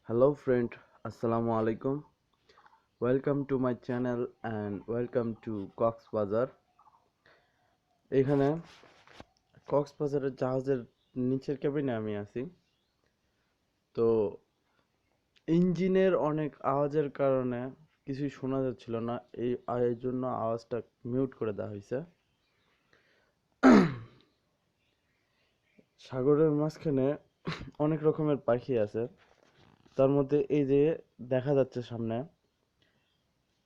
Hello friend, Assalamu alaikum. Welcome to my channel and welcome to Cox's Bazar. এখানে কক্সবাজারের জাহাজের নিচের কেবিনে আমি আছি। তো ইঞ্জিনের অনেক আওয়াজের কারণে কিছুই শোনা যাচ্ছিল না, এই জন্য আওয়াজটা মিউট করে দেওয়া হয়েছে। সাগরের মাঝখানে অনেক রকমের পাখি আছে, তার মধ্যে এই যে দেখা যাচ্ছে সামনে,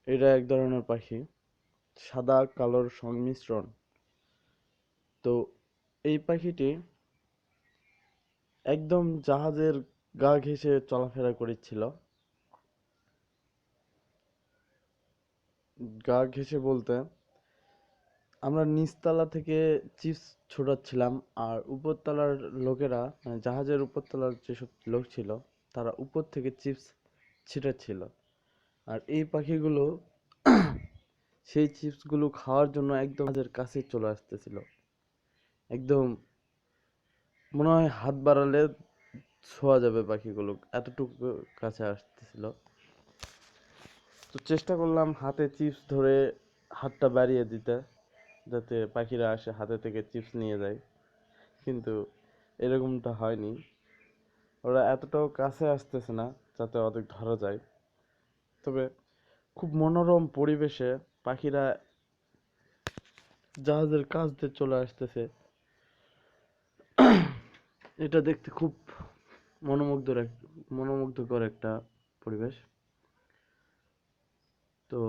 এটা এক ধরনের পাখি, সাদা কালোর সংমিশ্রণ। তো এই পাখিটি একদম জাহাজের গা ঘেঁষে চলাফেরা করছিল। গা ঘেঁষে বলতে আমরা নিচতলা থেকে চিপস ছোটাচ্ছিলাম, আর উপরতলার লোকেরা, মানে জাহাজের উপরতলার যেসব লোক ছিল, তারা উপর থেকে চিপস ছিটাচ্ছিল। আর এই পাখিগুলো সেই চিপসগুলো খাওয়ার জন্য একদম জাহাজের কাছে চলে আসতেছিল। একদম মনে হয় হাত বাড়ালে ছোঁয়া যাবে পাখিগুলো, এতটুকু কাছে আসতেছিল। তো চেষ্টা করলাম হাতে চিপস ধরে হাতটা বাড়িয়ে দিতে, যাতে পাখিরা আসে হাতে থেকে চিপস নিয়ে যায়, কিন্তু এরকমটা হয়নি। ওরা এতটাও কাছে আসতেছে না যাতে ওদের ধরা যায়। তবে খুব মনোরম পরিবেশে পাখিরা জাহাজের কাছ দিয়ে চলে আসতেছে, এটা দেখতে খুব মনোমুগ্ধকর একটা পরিবেশ। তো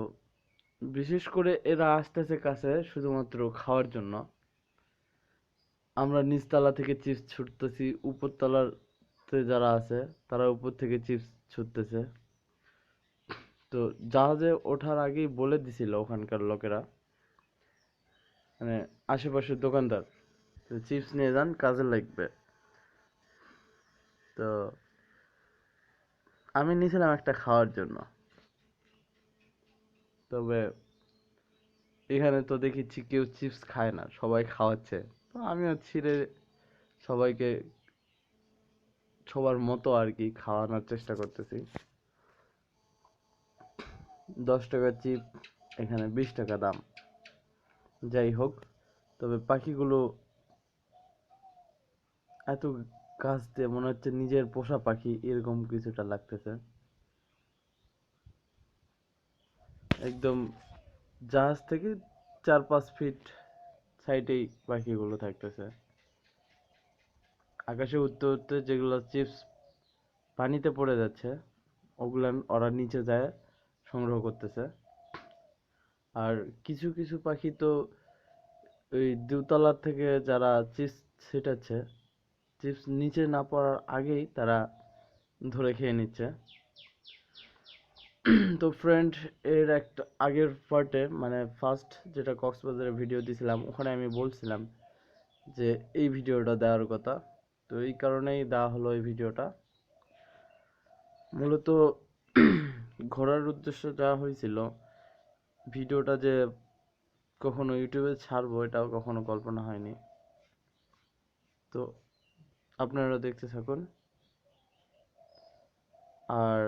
বিশেষ করে এরা আসতেছে কাছে শুধুমাত্র খাওয়ার জন্য। আমরা নিচতলা থেকে চিপস ছুটতেছি, উপরতলাতে যারা আছে তারা উপর থেকে চিপস ছুটতেছে। তো জাহাজে ওঠার আগেই বলে দিছিল ওখানকার লোকেরা, মানে আশেপাশের দোকানদার, চিপস নিয়ে যান, কাজে লাগবে। তো আমি নিয়েছিলাম একটা খাওয়ার জন্য। তবে এখানে তো দেখেছি কেউ চিপস খায় না, সবাই খাওয়াচ্ছে। তো আমিও ছিঁড়ে সবাইকে সবার মতো আর কি খাওয়ানোর চেষ্টা করতেছি। 10 টাকা চিপ, এখানে 20 টাকা দাম। যাই হোক, তবে পাখিগুলো এত কাছ দিয়ে মনে হচ্ছে নিজের পোষা পাখি, এরকম কিছুটা লাগতেছে। একদম জাহাজ থেকে 4-5 ফিট সাইডেই পাখিগুলো থাকতেছে। আকাশে উঠতে উঠতে যেগুলো চিপস পানিতে পড়ে যাচ্ছে, ওগুলা ওরা নিচে যায় সংগ্রহ করতেছে। আর কিছু কিছু পাখি তো ওই দোতলার থেকে যারা চিপস ছিটাচ্ছে, চিপস নিচে না পড়ার আগেই তারা ধরে খেয়ে নিচ্ছে। তো ফ্রেন্ড, এর একটা আগের পার্টে, মানে ফার্স্ট যেটা কক্সবাজারের ভিডিও দিছিলাম, ওখানে আমি বলছিলাম যে এই ভিডিওটা দেওয়ার কথা। তো এই কারণেই দেওয়া হলো এই ভিডিওটা। মূলত ঘোরার উদ্দেশ্যে দেওয়া হয়েছিল। ভিডিওটা যে কখনো ইউটিউবে ছাড়বো এটাও কখনো কল্পনা হয়নি। তো আপনারা দেখতে থাকুন, আর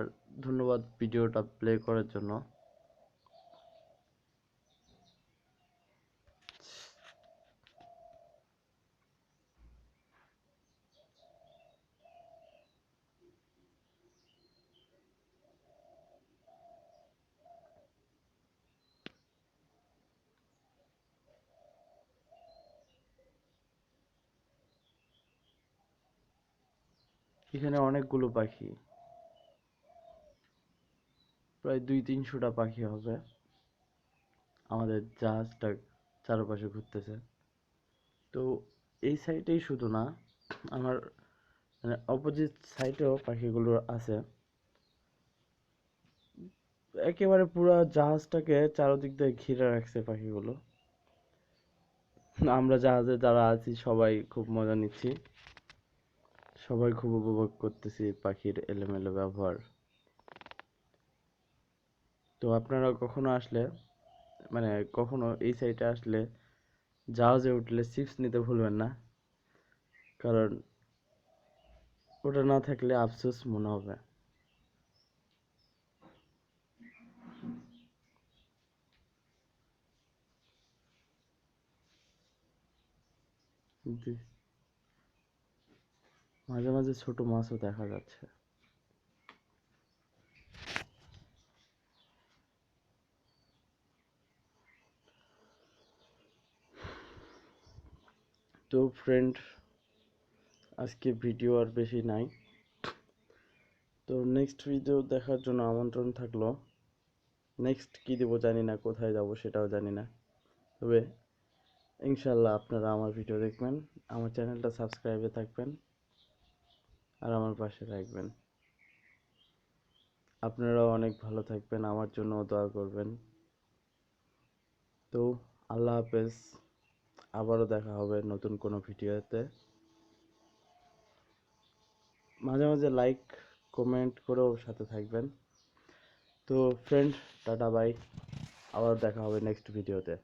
ধন্যবাদ ভিডিওটা প্লে করার জন্য। এখানে অনেকগুলো পাখি, প্রায় 200-300টা পাখি হবে। আমাদের জাহাজটা চারপাশে ঘুরতেছে। তো এই সাইডেই শুধু না, আমার মানে অপোজিট সাইডেও পাখিগুলো আছে। একেবারে পুরো জাহাজটাকে চারদিক দিয়ে ঘিরে রাখছে পাখিগুলো। আমরা জাহাজে যারা আছি সবাই খুব মজা নিচ্ছি, সবাই খুব উপভোগ করতেছি পাখির এলোমেলো ব্যবহার। তো আপনারা কখনো আসলে, মানে কখনো এই সাইডে আসলে জাহাজে উঠলে চিপস নিতে ভুলবেন না, কারণ ওটা না থাকলে আফসোস মনে হবে। মাঝে মাঝে ছোট মাছও দেখা যাচ্ছে। তো ফ্রেন্ড, আজকে ভিডিও আর বেশি নাই। তো নেক্সট ভিডিও দেখার জন্য আমন্ত্রণ থাকলো। নেক্সট কি দেবো জানি না, কোথায় যাব সেটাও জানি না, তবে ইনশাল্লাহ আপনারা আমার ভিডিও দেখবেন, আমার চ্যানেলটা সাবস্ক্রাইবে থাকবেন আর আমার পাশে থাকবেন। আপনারাও অনেক ভালো থাকবেন, আমার জন্য দোয়া করবেন। তো আল্লাহ হাফেজ, আবারও দেখা হবে নতুন কোনো ভিডিওতে। মাঝে মাঝে লাইক কমেন্ট করেও সাথে থাকবেন। তো ফ্রেন্ড, টাটা বাই, আবার দেখা হবে নেক্সট ভিডিওতে।